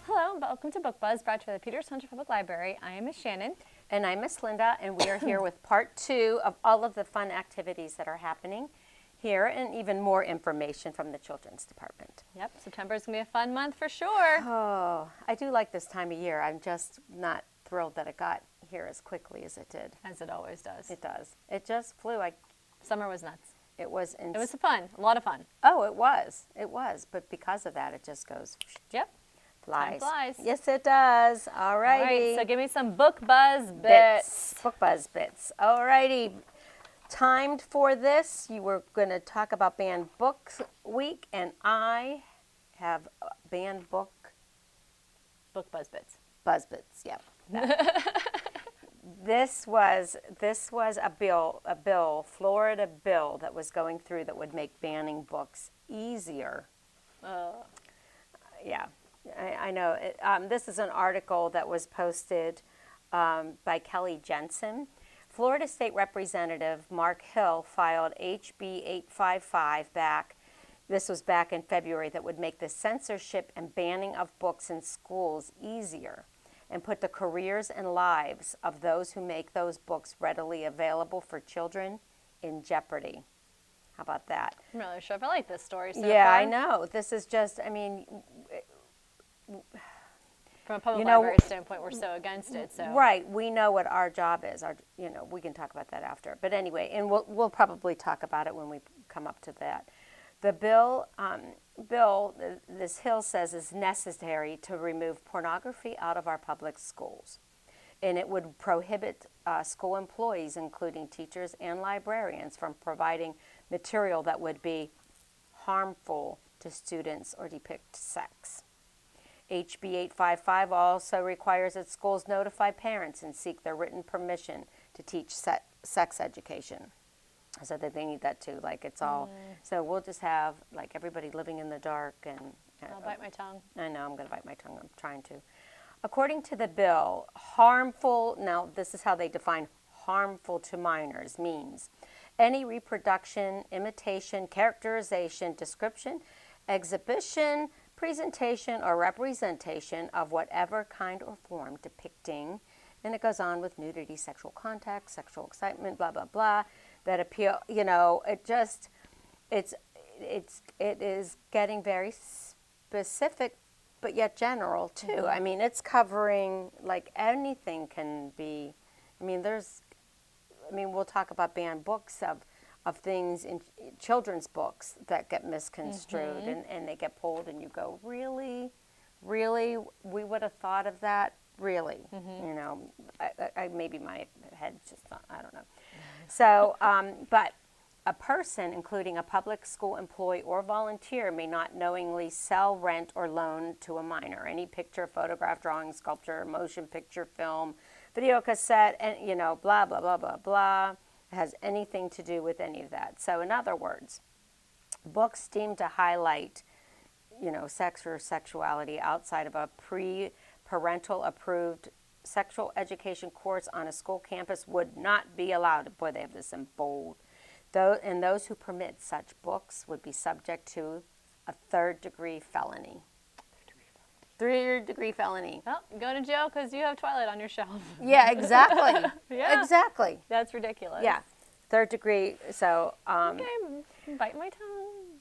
Hello, and welcome to Book Buzz, brought to you by the Peters Township Public Library. I am Miss Shannon. And I'm Miss Linda, and we are here with part 2 of all of the fun activities that are happening here, and even more information from the Children's Department. Yep, September's going to be a fun month for sure. Oh, I do like this time of year. I'm just not thrilled that it got here as quickly as it did. As it always does. It does. It just flew. Summer was nuts. It was fun, a lot of fun. Oh, it was. It was. But because of that, it just goes. Yep. Flies. Time flies. Yes, it does. All righty. All right, so give me some Book Buzz bits. Book Buzz bits. All righty. Timed for this, you were going to talk about Banned Books Week, and I have banned Book Buzz bits. Buzz bits. Yep. This was a Florida bill that was going through that would make banning books easier. Yeah. I know. This is an article that was posted by Kelly Jensen. Florida State Representative Mark Hill filed HB 855 back. This was back in February, that would make the censorship and banning of books in schools easier and put the careers and lives of those who make those books readily available for children in jeopardy. How about that? I'm not really sure if I like this story so Yeah, far. I know. This is just, From a public library standpoint, we're so against it. So right, we know what our job is. We can talk about that after. But anyway, and we'll probably talk about it when we come up to that. The bill, this Hill says, is necessary to remove pornography out of our public schools, and it would prohibit school employees, including teachers and librarians, from providing material that would be harmful to students or depict sex. HB 855 also requires that schools notify parents and seek their written permission to teach sex education. So that they need that too, like it's all, so we'll just have like everybody living in the dark. And I'll bite my tongue. I know, I'm going to bite my tongue, I'm trying to. According to the bill, harmful, now this is how they define harmful to minors, means any reproduction, imitation, characterization, description, exhibition, presentation, or representation of whatever kind or form depicting, and it goes on with nudity, sexual contact, sexual excitement, blah, blah, blah, that appeal, it is getting very specific, but yet general too. Mm-hmm. I mean, it's covering, like, anything can be, we'll talk about banned books of things in children's books that get misconstrued, mm-hmm. and they get pulled, and you go, really, we would have thought of that, really, mm-hmm. I maybe my head's just not, I don't know. So, but a person, including a public school employee or volunteer, may not knowingly sell, rent, or loan to a minor any picture, photograph, drawing, sculpture, motion picture, film, video cassette, and blah blah blah blah blah. Has anything to do with any of that. So in other words, books deemed to highlight, sex or sexuality outside of a pre-parental approved sexual education course on a school campus would not be allowed. Boy, they have this in bold. And those who permit such books would be subject to a third-degree felony. Third-degree felony. Well, go to jail because you have Twilight on your shelf. Yeah, exactly. Yeah. Exactly. That's ridiculous. Yeah. Third degree, so... okay, bite my tongue.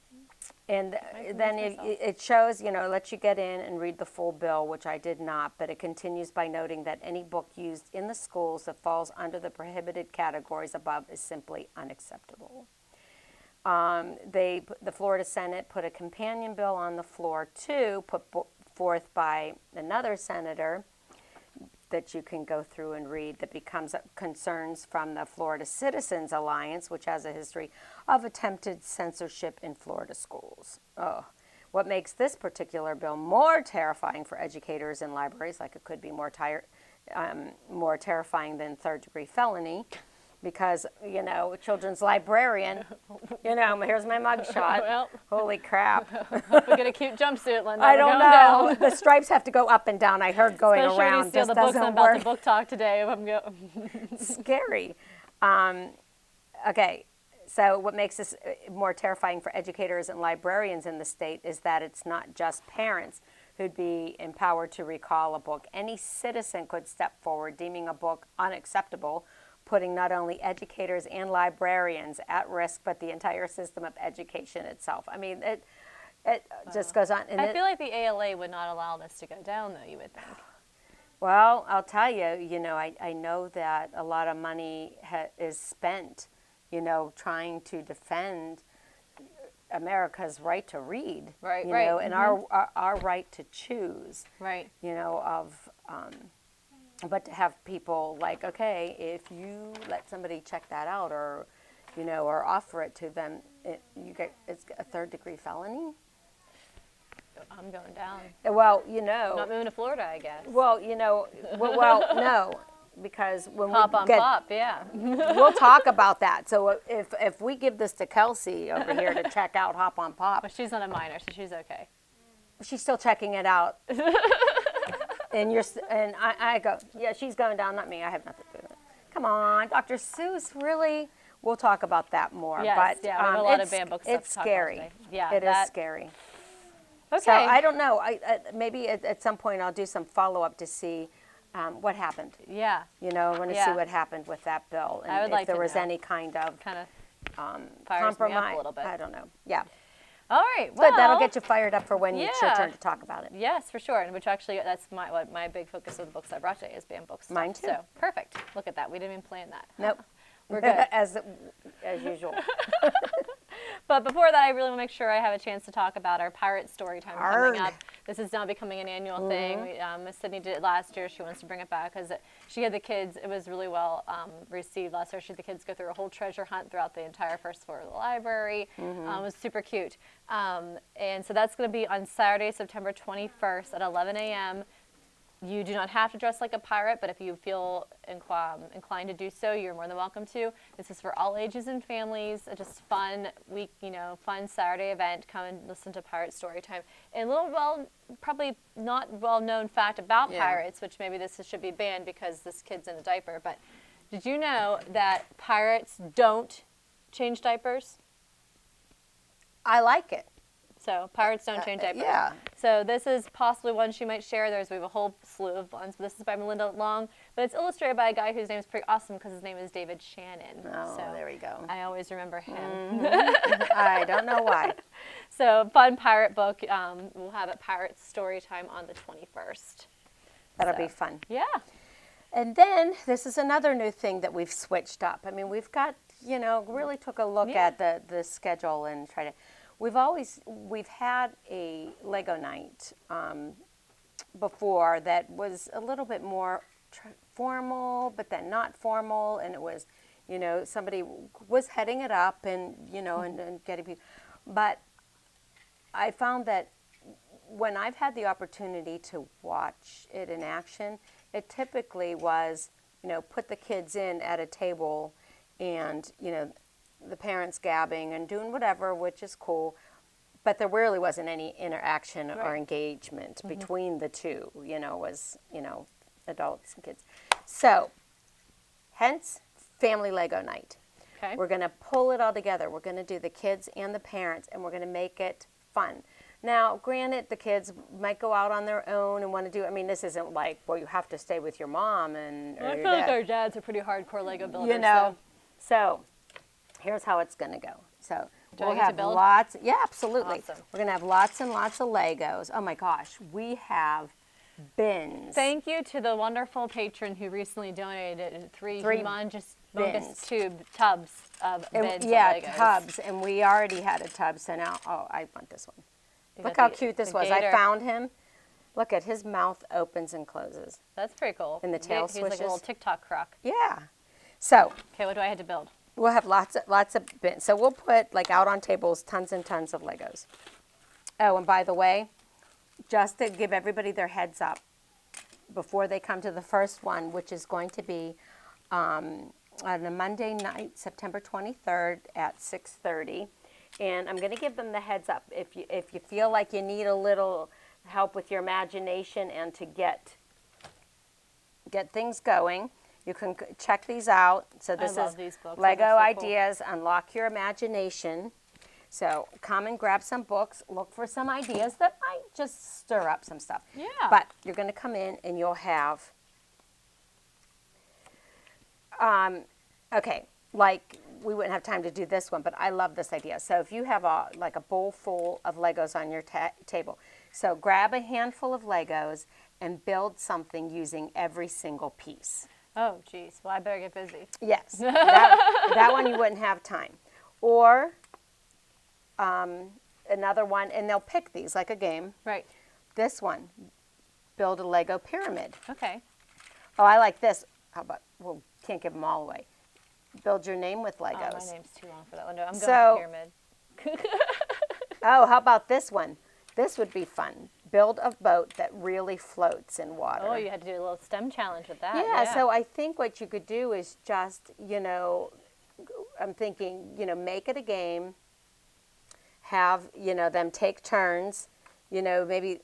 And then it shows, lets you get in and read the full bill, which I did not, but it continues by noting that any book used in the schools that falls under the prohibited categories above is simply unacceptable. The Florida Senate put a companion bill on the floor, too, put forth by another senator that you can go through and read, that becomes concerns from the Florida Citizens Alliance, which has a history of attempted censorship in Florida schools. Oh, what makes this particular bill more terrifying for educators in libraries, like it could be more terrifying than third-degree felony, because, children's librarian, here's my mugshot. Well. Holy crap. Hope we get a cute jumpsuit, Linda. I We're don't going know. down. The stripes have to go up and down. I heard going Especially when you around. steal This the books I'm doesn't about work. to book talk today. Scary. Okay. So what makes this more terrifying for educators and librarians in the state is that it's not just parents who'd be empowered to recall a book. Any citizen could step forward deeming a book unacceptable, putting not only educators and librarians at risk, but the entire system of education itself. I mean, it just goes on. And I feel like the ALA would not allow this to go down, though, you would think. Well, I'll tell you, I know that a lot of money is spent, trying to defend America's right to read, Right, and our right to choose, Right. but to have people like, okay, if you let somebody check that out or offer it to them, it's a third-degree felony. I'm going down. Well, Not moving to Florida, I guess. well, no, because when Hop we on get, pop, yeah. we'll talk about that. So if we give this to Kelsey over here to check out Hop on Pop, But she's not a minor, so she's okay. she's still checking it out. And I go, yeah, she's going down, not me. I have nothing to do with it. Come on, Dr. Seuss, really? We'll talk about that more. Yes, but yeah, we have a lot of banned book stuff it's to talk about scary. today. Yeah, it is that- scary. Okay. So I don't know. Maybe at some point I'll do some follow-up to see what happened. Yeah. I want to see Yeah. what happened with that bill and I would if like there to was know. any kind of Kind of compromise. fires me up a little bit. I don't know. Yeah. All right. Well, But that'll get you fired up for when it's your yeah. turn to talk about it. Yes, for sure. And which actually, that's what my big focus of the books I brought today is banned books. stuff. Mine too. So perfect. Look at that. We didn't even plan that. Nope. We're good. as usual. But before that, I really want to make sure I have a chance to talk about our pirate story time coming Arrgh. up. This is now becoming an annual thing. Miss Sydney did it last year. She wants to bring it back because she had the kids. It was really well received last year. She had the kids go through a whole treasure hunt throughout the entire first floor of the library. It was super cute. And so that's going to be on Saturday, September 21st at 11 a.m. You do not have to dress like a pirate, but if you feel inclined to do so, you're more than welcome to. This is for all ages and families. Just fun week, fun Saturday event. Come and listen to Pirate Storytime. And a little probably not well-known fact about pirates, which maybe this should be banned because this kid's in a diaper. But did you know that pirates don't change diapers? I like it. So pirates don't change diapers. yeah. So this is possibly one she might share. We have a whole slew of ones, but this is by Melinda Long. But it's illustrated by a guy whose name is pretty awesome because his name is David Shannon. Oh, so there we go. I always remember him. I don't know why. So fun pirate book. We'll have it Pirate Storytime on the 21st. That'll be fun. Yeah. And then this is another new thing that we've switched up. I mean, we've got, really took a look at the schedule and tried to. We've had a Lego night before that was a little bit more formal, but then not formal, and it was, somebody was heading it up and, and getting people. But I found that when I've had the opportunity to watch it in action, it typically was, put the kids in at a table and, the parents gabbing and doing whatever, which is cool, but there really wasn't any interaction or engagement between the two, adults and kids. So, hence, family Lego night. Okay. We're going to pull it all together. We're going to do the kids and the parents, and we're going to make it fun. Now, granted, the kids might go out on their own and want to do, this isn't like, well, you have to stay with your mom and or I your feel like dad. our dads are pretty hardcore Lego builders. So here's how it's going to go. So Do I we'll get to have build? lots. Yeah, absolutely. Awesome. We're going to have lots and lots of Legos. Oh my gosh, we have bins. Thank you to the wonderful patron who recently donated three humongous tubs of bins of Legos. Tubs, and we already had a tub. So now, I want this one. You Look got how the- cute this the was. gator. I found him. Look at his mouth opens and closes. That's pretty cool. And the tail He's like a swishes. little TikTok croc. Yeah. So Okay, what do I have to build? we'll have lots of bins. So we'll put out on tables tons and tons of Legos. Oh, and by the way, just to give everybody their heads up before they come to the first one, which is going to be on a Monday night, September 23rd at 6:30. And I'm going to give them the heads up. If you feel like you need a little help with your imagination and to get things going, you can check these out. So this love is these books. Lego They're so Ideas, Unlock Your Imagination. So come and grab some books, look for some ideas that might just stir up some stuff. Yeah. But you're going to come in and you'll have, okay, like we wouldn't have time to do this one, but I love this idea. So if you have a bowl full of Legos on your table, so grab a handful of Legos and build something using every single piece. Oh, geez. Well, I better get busy. Yes, that one you wouldn't have time. Or another one, and they'll pick these like a game. Right. This one, build a Lego pyramid. Okay. Oh, I like this. How about, well, can't give them all away. Build your name with Oh, Legos. my name's too long for that one. No, I'm going So- with pyramid. Oh, how about this one? This would be fun. Build a boat that really floats in water. Oh, you had to do a little STEM challenge with that. Yeah, so I think what you could do is just, I'm thinking, make it a game, have, them take turns, maybe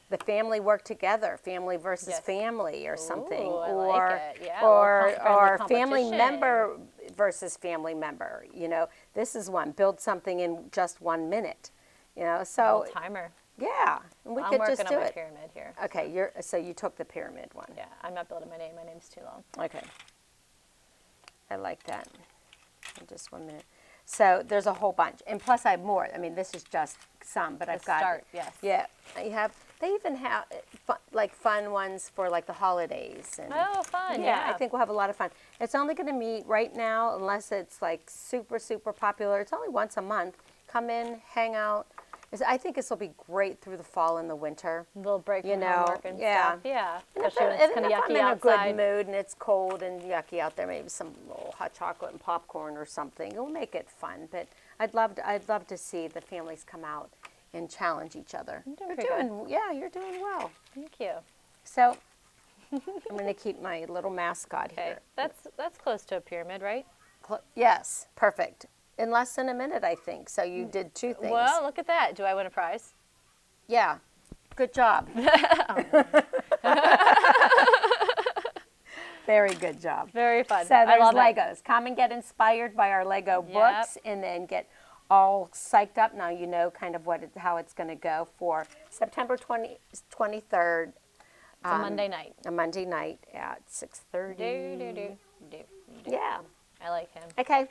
the family work together, family versus Yes. family or something. Ooh, I or like it. Yeah, a little or friendly family competition. member versus family member. This is one. Build something in just 1 minute. So Little timer. yeah, and we I'm could working just on do my it. pyramid here. Okay, so you took the pyramid one. Yeah, I'm not building my name. My name's too long. Okay. I like that. Just 1 minute. So there's a whole bunch, and plus I have more. I mean, this is just some, but I've got. Start, yes. Yeah, They even have fun ones for like the holidays. And, Oh, fun, yeah. I think we'll have a lot of fun. It's only going to meet right now, unless it's like super, super popular. It's only once a month. Come in, hang out. I think this will be great through the fall and the winter. A little break from know, homework and yeah. stuff. Yeah. And Especially when it's kind of if I'm yucky in a outside. good mood and it's cold and yucky out there, maybe some little hot chocolate and popcorn or something. It'll make it fun. But I'd love to see the families come out and challenge each other. You're doing pretty good. You're doing well. Thank you. So I'm going to keep my little mascot Okay, here. that's close to a pyramid, right? Yes, perfect. In less than a minute, I think. So you did two things. Well, look at that. Do I win a prize? Yeah, good job. Very good job. Very fun. So I there's love it. Legos. Come and get inspired by our Lego books, and then get all psyched up. Now you know kind of how it's going to go for September 23rd. It's a Monday night. A Monday night at 6:30. Do. Yeah. I like him. Okay.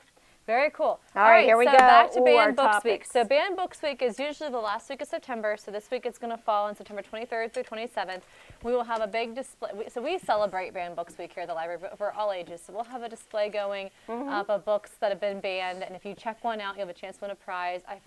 Very cool. All right, here we so go. Back to Ooh, our Band Books Week. topics. So Band Books Week is usually the last week of September. So this week it's going to fall on September 23rd through 27th. We will have a big display. So we celebrate Band Books Week here at the library, but for all ages. So we'll have a display going up of books that have been banned. And if you check one out, you'll have a chance to win a prize. I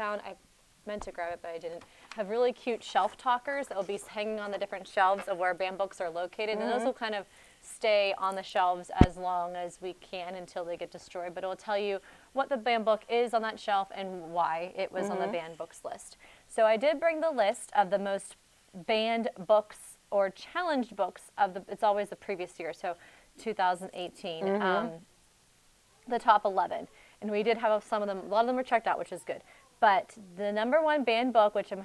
meant to grab it, but I didn't. Have really cute shelf talkers that will be hanging on the different shelves of where band books are located. And those will kind of stay on the shelves as long as we can until they get destroyed. But it will tell you what the banned book is on that shelf and why it was on the banned books list. So I did bring the list of the most banned books or challenged books it's always the previous year, so 2018, the top 11. And we did have some of them, a lot of them were checked out, which is good. But the number one banned book, which I'm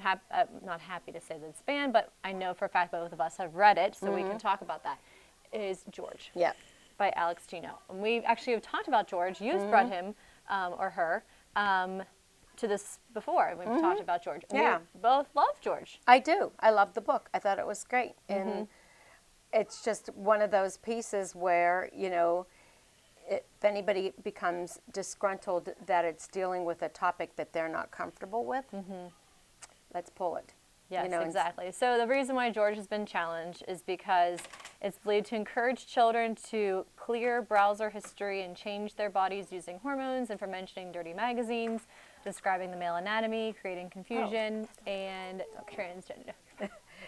not happy to say that it's banned, but I know for a fact both of us have read it, so we can talk about that, is George. Yeah. By Alex Gino. And we actually have talked about George. You've brought him or her to this before. We've talked about George. And Yeah. we both love George. I do. I love the book. I thought it was great. And it's just one of those pieces where, if anybody becomes disgruntled that it's dealing with a topic that they're not comfortable with, let's pull it. Yes, You know, exactly. So the reason why George has been challenged is because it's believed to encourage children to clear browser history and change their bodies using hormones, and for mentioning dirty magazines, describing the male anatomy, creating confusion, and transgender.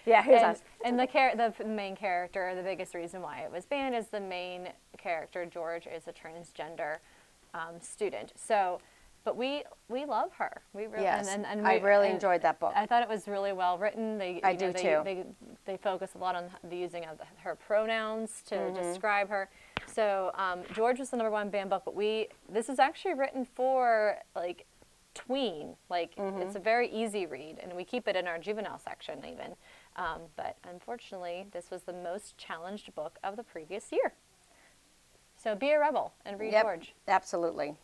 Yeah, here's us. And the main character, the biggest reason why it was banned is the main character, George, is a transgender student. So, but we love her. We really, Yes, and I really enjoyed that book. I thought it was really well written. I do too. They focus a lot on the using of her pronouns to describe her. So George was the #1 banned book, but this is actually written for like tween. Like it's a very easy read, and we keep it in our juvenile section even. But unfortunately, this was the most challenged book of the previous year. So be a rebel and read George. Absolutely.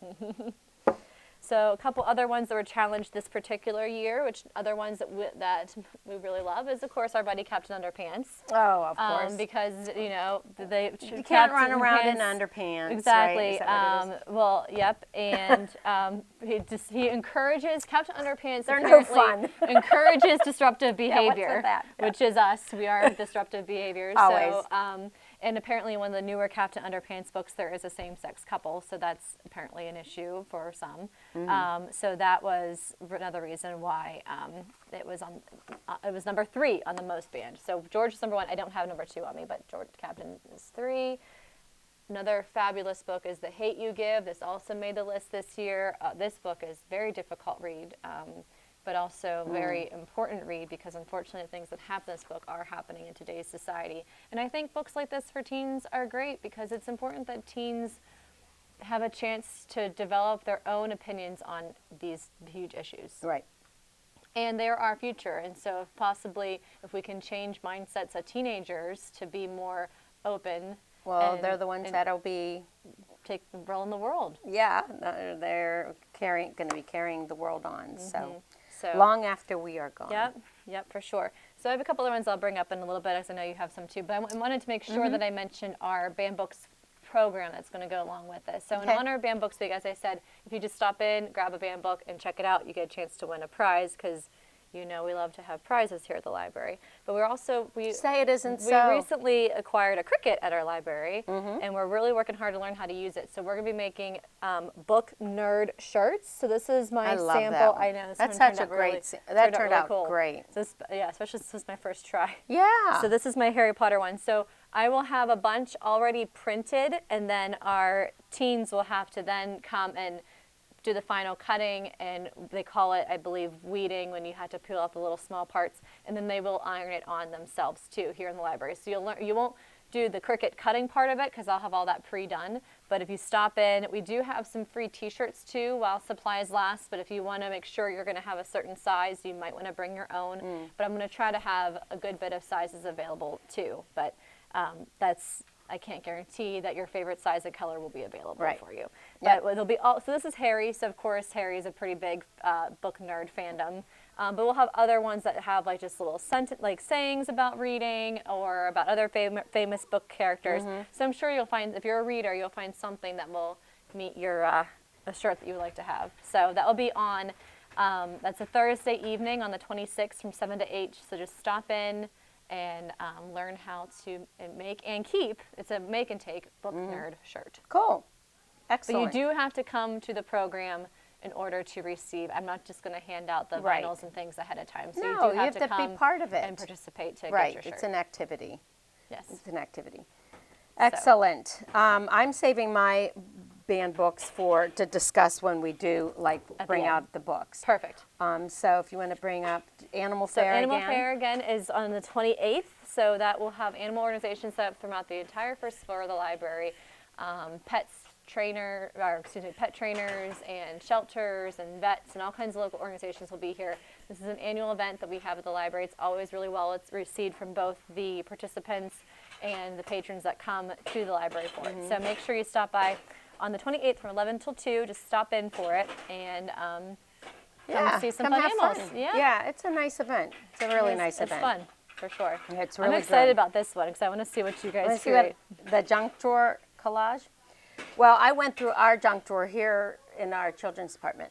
So a couple other ones that were challenged this particular year, which other ones that we really love is, of course, our buddy Captain Underpants. Oh, of course. Because, you you can't run around in underpants. Exactly. Right? Well, yep. And he encourages, Captain Underpants They're no fun. encourages disruptive behavior, what's with that? which is us. We are disruptive behaviors. Always. So, and apparently in one of the newer Captain Underpants books, there is a same-sex couple, so that's apparently an issue for some. So that was another reason why it was #3 on the most banned. So George is #1. I don't have #2 on me, but Captain is 3. Another fabulous book is The Hate You Give. This also made the list this year. This book is very difficult read, but also very important read because unfortunately the things that happen in this book are happening in today's society. And I think books like this for teens are great because it's important that teens have a chance to develop their own opinions on these huge issues. Right. And they're our future. And so if we can change mindsets of teenagers to be more open. Well, they're the ones that'll be take the role in the world. Yeah, they're going to be carrying the world on. So long after we are gone. Yep, for sure. So I have a couple other ones I'll bring up in a little bit, as I know you have some too. But I wanted to make sure that I mentioned our banned books program that's going to go along with this. So in honor of Banned Books Week, as I said, if you just stop in, grab a banned book, and check it out, you get a chance to win a prize because we love to have prizes here at the library. But say it isn't so. We recently acquired a Cricut at our library, and we're really working hard to learn how to use it. So we're going to be making book nerd shirts. So this is my sample. That. I know that's such a great. That turned out cool. Great. So especially since this is my first try. Yeah. So this is my Harry Potter one. So I will have a bunch already printed, and then our teens will have to then come and do the final cutting, and they call it, I believe, weeding, when you have to peel out the little small parts, and then they will iron it on themselves too here in the library. So you won't do the Cricut cutting part of it because I'll have all that pre-done. But if you stop in, we do have some free t-shirts too while supplies last, but if you want to make sure you're going to have a certain size, you might want to bring your own. But I'm going to try to have a good bit of sizes available too. But I can't guarantee that your favorite size and color will be available for you. But it'll be so this is Harry. So of course Harry is a pretty big book nerd fandom. But we'll have other ones that have like just little sayings about reading or about other famous book characters. So I'm sure you'll find, if you're a reader, you'll find something that will meet your a shirt that you would like to have. So that will be on. That's a Thursday evening on the 26th from 7 to 8. So just stop in and learn how to make and keep. It's a make and take book nerd shirt. Cool. Excellent. But you do have to come to the program in order to receive. I'm not just going to hand out the vinyls and things ahead of time. So no, you do have to come be part of it and participate to right. get your shirt. It's an activity. Yes. It's an activity. Excellent. I'm saving my banned books to discuss when we do bring out the books. Perfect. So if you want to bring up Animal Fair again. Animal Fair again is on the 28th. So that will have animal organizations set up throughout the entire first floor of the library. Pet trainers and shelters and vets and all kinds of local organizations will be here. This is an annual event that we have at the library. It's always really well received from both the participants and the patrons that come to the library for it. So make sure you stop by on the 28th from 11 till 2. Just stop in for it and come see some fun animals. Fun. Yeah, it's a nice event. It's a really nice event. It's fun, for sure. Yeah, it's really I'm excited about this one because I want to see what you guys create. The junk drawer collage. Well, I went through our junk drawer here in our children's department.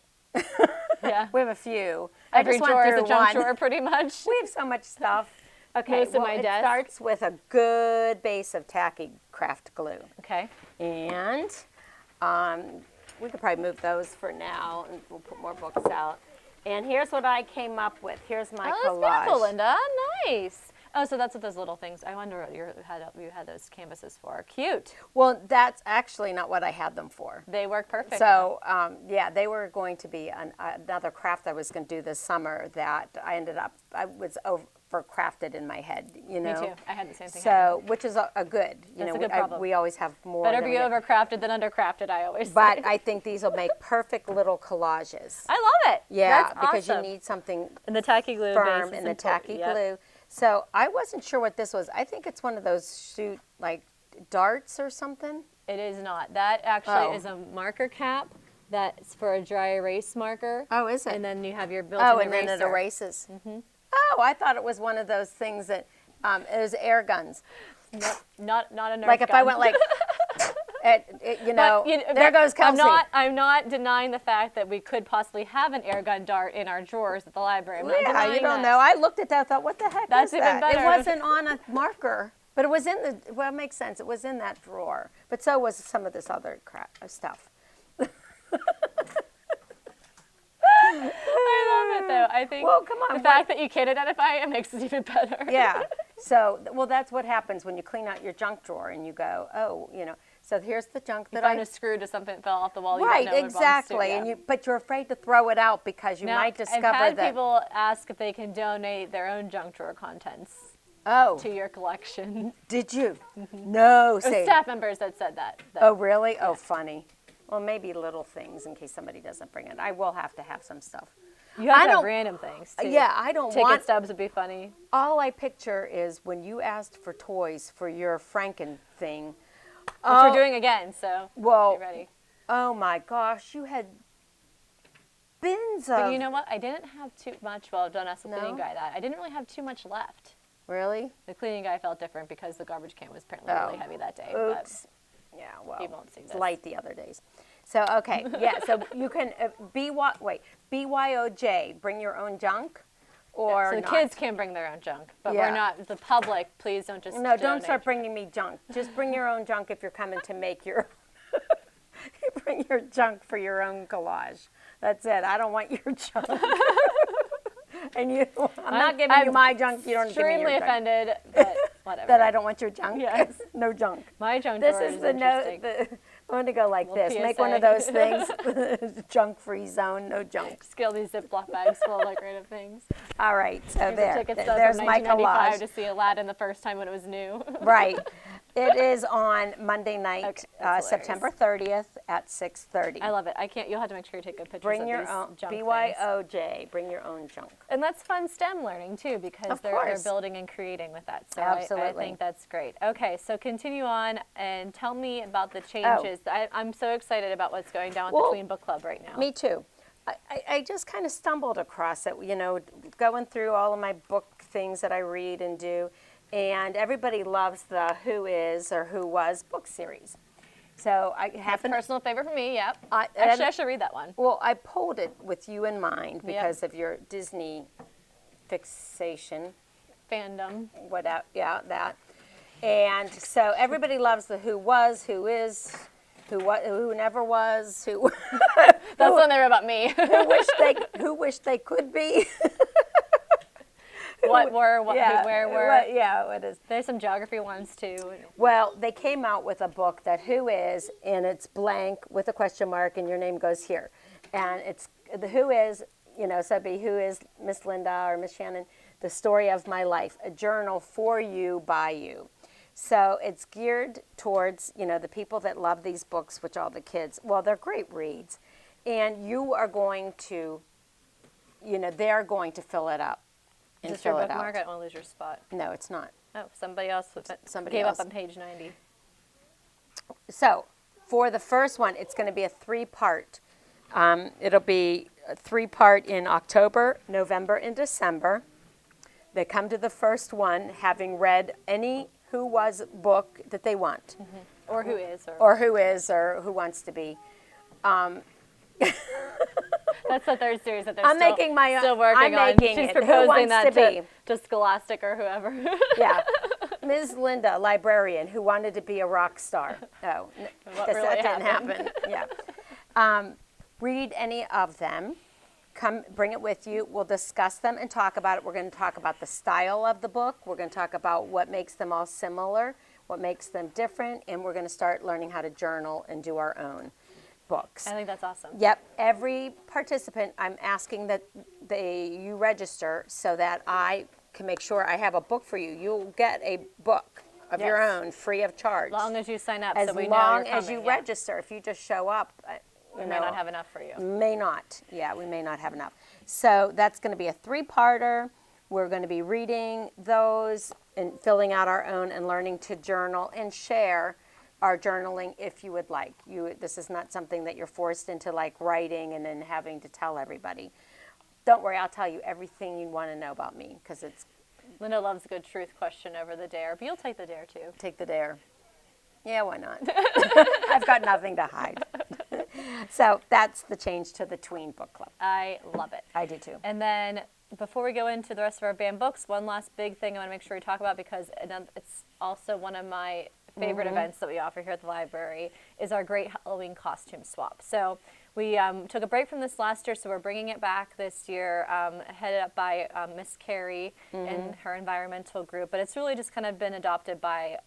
Yeah. We have a few. Every drawer is a junk drawer, pretty much. We have so much stuff. Okay, Most of my desk. It starts with a good base of tacky craft glue. Okay. And we could probably move those for now, and we'll put more books out. And here's what I came up with. Here's my collage. That's beautiful, Linda. Nice. Oh, so that's what those little things. I wonder what you had those canvases for. Cute. Well, that's actually not what I had them for. They work perfect. So, they were going to be another craft I was going to do this summer that I ended up, crafted in my head, you know. Me too. I had the same thing. So, which is a good, you That's know, a good problem. we always have more. Better than be we get. overcrafted than undercrafted, I always say. But I think these will make perfect little collages. I love it. Yeah, That's because awesome. you need something And the tacky glue firm base is and the important. tacky Yep. glue. So I wasn't sure what this was. I think it's one of those like darts or something. It is not. That actually Oh. is a marker cap that's for a dry erase marker. Oh, is it? And then you have your built-in Oh, and eraser. then it erases. Mm-hmm. Oh, I thought it was one of those things that it was air guns. Nope, not a Nerf Like if gun. I went like, you know, But, there goes Kelsey. I'm not denying the fact that we could possibly have an air gun dart in our drawers at the library. I'm not Yeah, denying you don't that. know. I looked at that and thought, what the heck That's is even that? better. It wasn't on a marker, but it was in the, well, it makes sense. It was in that drawer. But so was some of this other crap stuff. I love it though. I think Well, come on, the fact that you can identify it makes it even better. Yeah. So, well, that's what happens when you clean out your junk drawer and you go, oh, you know, so here's the junk You that find I... a screw to something that fell off the wall. Right, you don't know what exactly. belongs to, yeah. But you're afraid to throw it out because you Now, might discover I've had that... people ask if they can donate their own junk drawer contents Oh, to your collection. did you? No, It was say... staff members that said that. Oh, really? Oh, funny. Well, maybe little things in case somebody doesn't bring it. I will have to have some stuff. You have I to have don't- random things too. Yeah, I don't Ticket want... stubs would be funny. All I picture is when you asked for toys for your Franken thing. Which Oh, we're doing again, so well, get ready. Oh my gosh, you had bins of... But you know what? I didn't have too much. Well, don't ask the No? cleaning guy that. I didn't really have too much left. Really? The cleaning guy felt different because the garbage can was apparently Oh. really heavy that day. Oops. Yeah, well, He won't see it's this. light the other days. So, okay, yeah, so you can, BYOJ, bring your own junk, or So the not. kids can bring their own junk, but Yeah. we're not. The public, please don't just. No, don't donate. start bringing me junk. Just bring your own junk if you're coming to make your, you bring your junk for your own collage. That's it. I don't want your junk. And I'm not giving you my junk. You don't give me your Extremely junk. offended, but whatever. That I don't want your junk. Yes. No junk. My junk This drawer is is the note. interesting. I'm going to go like Little this. Make one of those PSA. things. Junk-free zone. No junk. Scale these Ziploc bags full of like random things. All right. So Here's a there. ticket stub There's from my 1995 collage. to see Aladdin the first time when it was new. Right. It is on Monday night, Okay, that's September 30th at 6:30. I love it. I can't. You'll have to make sure you take good pictures Bring of your these own junk things. BYOJ. Bring your own junk. And that's fun STEM learning too, because Of they're course. building and creating with that. So I Absolutely. think that's great. Okay, so continue on and tell me about the changes. I'm so excited about what's going down with Well, the Tween Book Club right now. Me too. I just kind of stumbled across it, you know, going through all of my book things that I read and do, and everybody loves the Who Is or Who Was book series. So I That's a happen. personal favorite for me. Yep. and- Actually, I should read that one. Well, I pulled it with you in mind Yep. because of your Disney fixation. Fandom. Yeah, that. And so everybody loves the Who Was, Who Is, who never was, who That's the one they wrote about me. who wish they could be. What were, what, Yeah, who, where were. yeah, it is. There's some geography ones too. Well, they came out with a book that Who Is, and it's blank with a question mark, and your name goes here. And it's the Who Is, you know, so it'd be Who Is Miss Linda or Miss Shannon, the story of my life, a journal for you, by you. So it's geared towards, you know, the people that love these books, which all the kids, well, they're great reads. And you are going to, you know, they're going to fill it up. Is And this your fill it bookmark? I out. don't want to lose your spot. No, it's not. Oh, somebody else Somebody gave else. up on page 90. So for the first one, it's going to be a 3-part. It'll be a 3-part in October, November, and December. They come to the first one having read any Who Was book that they want, Or who is. or Who Is, or Who Wants to Be. That's the third series that they're I'm still, making my own- still working I'm on. making She's it. Who proposing wants that to be? to Scholastic or whoever. Yeah. Ms. Linda, librarian, who wanted to be a rock star. Oh, What that really didn't happened. happen. Yeah. Read any of them. Come, bring it with you. We'll discuss them and talk about it. We're going to talk about the style of the book. We're going to talk about what makes them all similar, what makes them different, and we're going to start learning how to journal and do our own books. I think that's awesome. Yep, every participant, I'm asking that you register so that I can make sure I have a book for you, you'll get a book of your Yes. own, free of charge. As long as you sign up, As so we know long you're as coming, you yeah. register. If you just show up, We may not have enough for you. May not. Yeah, we may not have enough. So that's going to be a 3-parter. We're going to be reading those and filling out our own and learning to journal and share our journaling if you would like. This is not something that you're forced into like writing and then having to tell everybody. Don't worry, I'll tell you everything you want to know about me because it's Linda loves a good truth question over the dare, but you'll take the dare too. take the dare. Yeah, why not? I've got nothing to hide. So that's the change to the Tween Book Club. I love it. I do too. And then before we go into the rest of our banned books, one last big thing I want to make sure we talk about because it's also one of my favorite events that we offer here at the library is our great Halloween costume swap. So we took a break from this last year, so we're bringing it back this year, headed up by Miss Carrie and her environmental group. But it's really just kind of been adopted by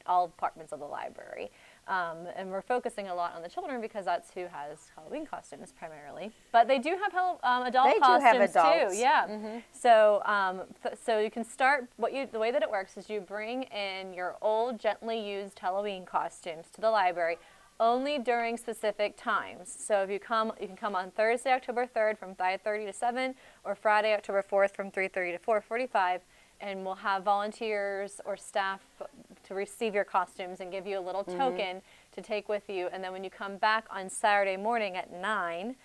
all departments of the library. And we're focusing a lot on the children because that's who has Halloween costumes primarily. But they do have adult They do costumes have adults. too. Yeah. So so you can start the way that it works is you bring in your old gently used Halloween costumes to the library only during specific times. So if you can come on Thursday, October 3rd from 5:30 to 7 or Friday, October 4th from 3:30 to 4:45. And we'll have volunteers or staff to receive your costumes and give you a little token to take with you. And then when you come back on Saturday morning at 9,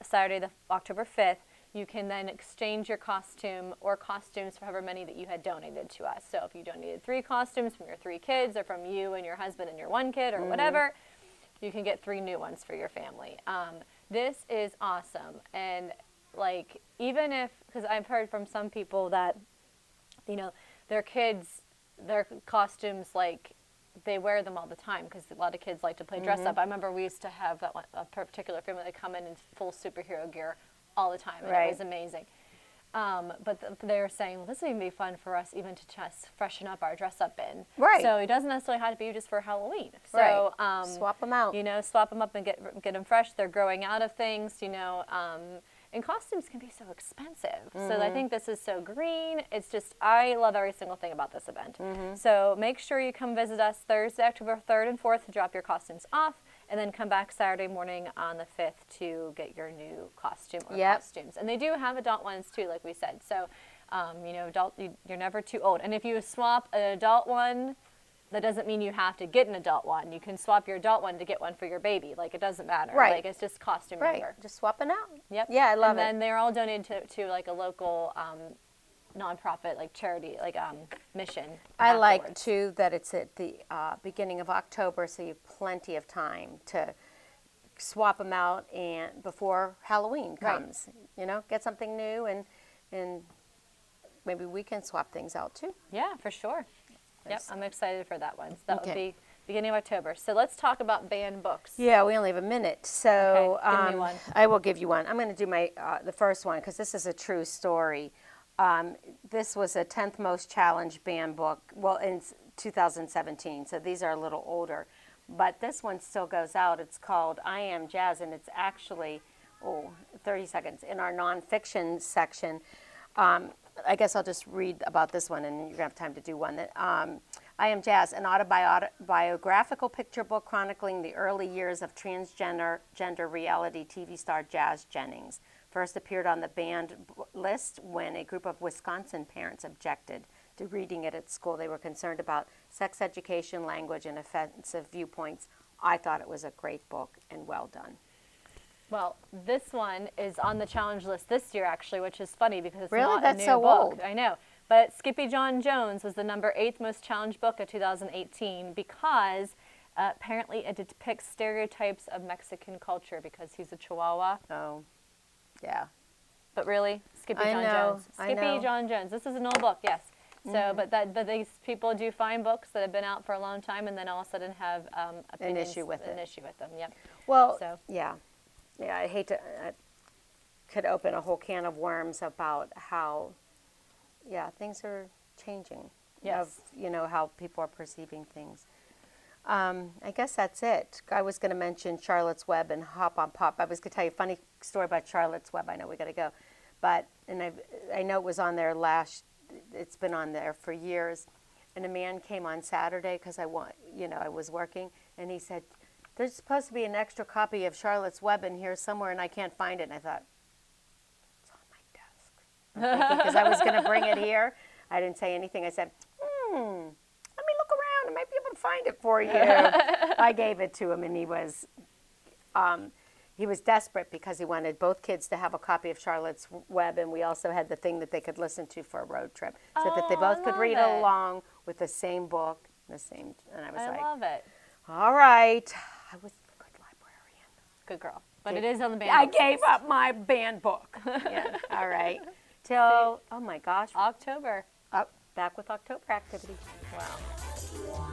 Saturday, October 5th, you can then exchange your costume or costumes for however many that you had donated to us. So if you donated 3 costumes from your 3 kids or from you and your husband and your 1 kid or whatever, you can get 3 new ones for your family. This is awesome. And like, even if, because I've heard from some people that, you know, their kids, their costumes, like, they wear them all the time because a lot of kids like to play dress up. I remember we used to have a particular family that come in full superhero gear all the time, and it was amazing. But they were saying, well, this would even be fun for us even to just freshen up our dress up in. Right. So it doesn't necessarily have to be just for Halloween. So swap them out. You know, swap them up and get them fresh. They're growing out of things, you know. And costumes can be so expensive. So I think this is so green. It's just, I love every single thing about this event. So make sure you come visit us Thursday, October 3rd and 4th to drop your costumes off, and then come back Saturday morning on the 5th to get your new costume or costumes. And they do have adult ones too, like we said. So, you know, you're never too old. And if you swap an adult one, that doesn't mean you have to get an adult one. You can swap your adult one to get one for your baby. Like, it doesn't matter. Right. Like, it's just costume Right. number. Just swap it out. Yep. Yeah, I love and it. And then they're all donated to like a local nonprofit, like charity, like mission. I like afterwards. too that it's at the beginning of October, so you have plenty of time to swap them out and before Halloween comes. You know, get something new and maybe we can swap things out too. Yeah, for sure. Yep, I'm excited for that one. So that Okay. would be beginning of October. So let's talk about banned books. Yeah, we only have a minute, so Okay, give me one. I will give you one. I'm going to do my the first one because this is a true story. This was a 10th most challenged banned book, well, in 2017, so these are a little older. But this one still goes out. It's called I Am Jazz, and it's actually, 30 seconds, in our nonfiction section. I guess I'll just read about this one, and you're going to have time to do one. I Am Jazz, an autobiographical picture book chronicling the early years of transgender reality TV star Jazz Jennings. First appeared on the banned list when a group of Wisconsin parents objected to reading it at school. They were concerned about sex education, language, and offensive viewpoints. I thought it was a great book and well done. Well, this one is on the challenge list this year, actually, which is funny because it's Really? not That's a new so book. old. I know. But Skippy John Jones was the number 8th most challenged book of 2018 because apparently it depicts stereotypes of Mexican culture because he's a Chihuahua. Oh, yeah. But really, Skippy I John know, Jones. I Skippy know. John Jones. This is an old book, yes. So, but these people do find books that have been out for a long time, and then all of a sudden have opinions, issue with an it. issue with them. Yep. Well, So. yeah. I hate to, could open a whole can of worms about how, things are changing. Yes. Of, how people are perceiving things. I guess that's it. I was going to mention Charlotte's Web and Hop on Pop. I was going to tell you a funny story about Charlotte's Web. I know we got to go. But, and I know it was on there last it's been on there for years. And a man came on Saturday because I was working, and he said, "There's supposed to be an extra copy of Charlotte's Web in here somewhere, and I can't find it." And I thought, it's on my desk. Because I was going to bring it here. I didn't say anything. I said, let me look around. I might be able to find it for you. I gave it to him, and he was desperate because he wanted both kids to have a copy of Charlotte's Web, and we also had the thing that they could listen to for a road trip, so that they both could read along with the same book, and I was like, I love it. all right. I was a good librarian. Good girl. But it is on the band. I gave up my band book. Yeah. All right. Till, oh my gosh. October. Back with October activities. Wow.